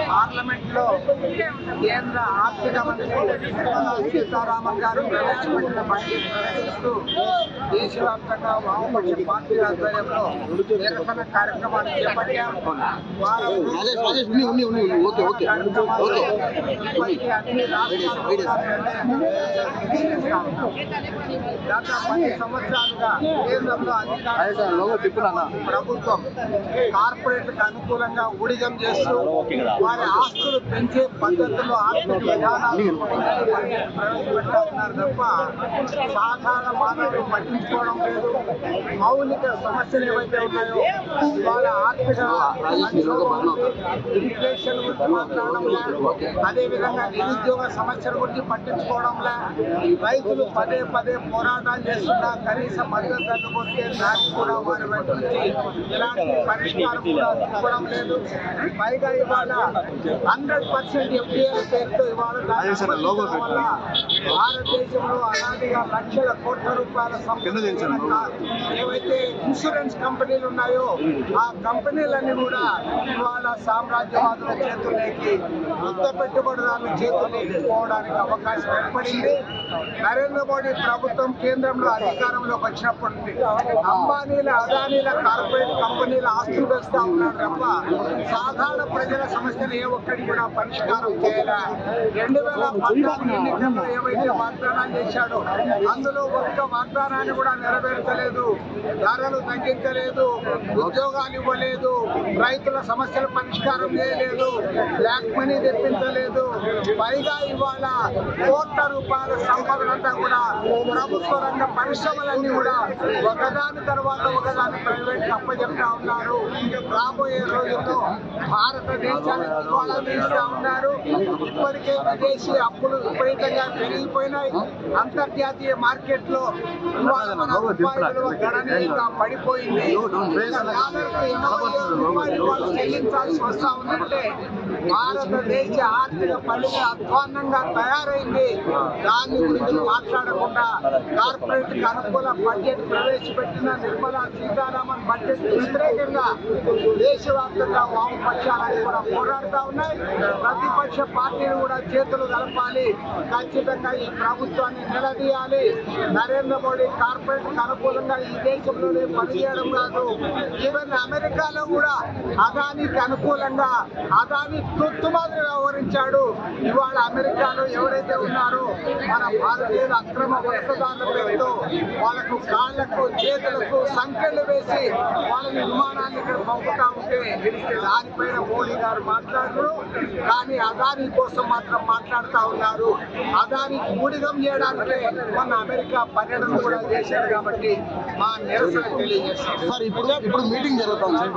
Parliament లో కేంద్ర ఆర్థిక మంత్రి నిర్మలా సీతారామన్ గారు ప్రవేశపెట్టిన బడ్జెట్ ప్రవేశిస్తూ దేశవ్యాప్తంగా వామపక్ష పార్టీల ఆధ్వర్యంలో నిరసన కార్యక్రమాన్ని చేపట్టారు. అన్ని గత 10 సంవత్సరాలుగా కేంద్రంలో అధికారంలో ప్రభుత్వం కార్పొరేట్లకు అనుకూలంగా ఊడిగం చేస్తూ వారి ఆస్తులు పెంచే పద్ధతుల్లో ఆర్థిక విధానాలు ప్రవేశపెట్టాలన్నారు తప్ప సాధారణ మానవులు పట్టించుకోవడం లేదు. మౌలిక సమస్యలు ఏవైతే ఉన్నాయో వాళ్ళ ఆర్థిక ఇన్ఫ్లేషన్ గురించి మాట్లాడడం లేదు. అదేవిధంగా నిరుద్యోగ సమస్యల గురించి పట్టించుకోవడం లేదు. రైతులు పదే పదే పోరాటాలు చేస్తున్నా కనీస మద్దతు ధరలు కొట్టే దాన్ని కూడా వారి వైపు నుంచి ఇలాంటి పరిష్కారం కూడా చూపడం లేదు. పైగా ఇవాళ 100% FDI పేరుతో ఇవాళ వల్ల భారతదేశంలో అనాదిగా లక్షల కోట్ల రూపాయల సంపద ఏవైతే ఇన్సూరెన్స్ కంపెనీలు ఉన్నాయో ఆ కంపెనీలన్నీ కూడా ఇవాళ సామ్రాజ్యవాదుల చేతుల్లోకి కొత్త పెట్టుబడిదారుల చేతుల్లోకి పోవడానికి అవకాశం ఏర్పడింది. నరేంద్ర మోడీ ప్రభుత్వం కేంద్రంలో అధికారంలోకి వచ్చినప్పటి నుండి అంబానీల అదానీల కార్పొరేట్ కంపెనీల ఆస్తులు వేస్తా ఉన్నాడు తప్ప సాధారణ ప్రజల సమస్యలు ఏ ఒక్కటి కూడా పరిష్కారం చేయలే. 2014 ఎన్నికల్లో ఏవైతే వాగ్దానాలు చేశాడో అందులో ఒక్క వాగ్దానాన్ని కూడా నెరవేర్చలేదు. ధరలు తగ్గించలేదు, ఉద్యోగాలు ఇవ్వలేదు, రైతుల సమస్యల పరిష్కారం చేయలేదు, బ్లాక్ మనీ తెప్పించలేదు. పైగా ఇవాళ కోట్ల రూపాయల సంపదనంతా కూడా ప్రభుత్వ రంగ పరిశ్రమలన్నీ కూడా ఒకదాని తర్వాత ఒకదాని ప్రైవేట్ అప్పచెప్తా ఉన్నారు. రాబోయే రోజుల్లో భారతదేశాన్ని దివాళా తీస్తా ఉన్నారు. ఇప్పటికే విదేశీ అప్పులు విపరీతంగా పెరిగిపోయినాయి. అంతర్జాతీయ మార్కెట్ లో ఇవాళ మన రూపాయి విలువ గణనీయంగా పడిపోయింది. రూపాయలు చెల్లించాల్సి వస్తా ఉందంటే భారతదేశ ఆర్థిక పరిస్థితి అధ్వాన్నంగా తయారైంది. దాని గురించి మాట్లాడకుండా కార్పొరేట్ కి అనుకూల బడ్జెట్ ప్రవేశపెట్టిన నిర్మలా సీతారామన్ బడ్జెట్ వ్యతిరేకంగా దేశవ్యాప్తంగా వామపక్షాలను కూడా పోరాడుతూ ఉన్నాయి. ప్రతిపక్ష పార్టీలు కూడా చేతులు కలపాలి, ఖచ్చితంగా ఈ ప్రభుత్వాన్ని నిలదీయాలి. నరేంద్ర మోడీ కార్పొరేట్ కి అనుకూలంగా ఈ దేశంలోనే పనిచేయడం కాదు, ఈవెన్ అమెరికాలో కూడా అదానికి అనుకూలంగా అదాని తొత్తుమాదిరి వ్యవహరించాడు. ఇవాళ అమెరికాలో ఎవరైతే ఉన్నారో మన భారతీయుల అక్రమ వలసదారుల పేరుతో వాళ్ళకు కాళ్లకు చేతులకు సంఖ్యలు వేసి వాళ్ళని విమానాన్ని ఇక్కడ పంపుతా ఉంటే దానిపైన మోడీ గారు మాట్లాడరు. కానీ అదాని కోసం మాత్రం మాట్లాడుతూ ఉన్నారు. అదానికి ఊడిగం చేయడానికే మొన్న అమెరికా పర్యటన కూడా చేశారు. కాబట్టి మా నిరసన తెలియజేస్తారు. ఇప్పుడు మీటింగ్ జరుగుతుంది.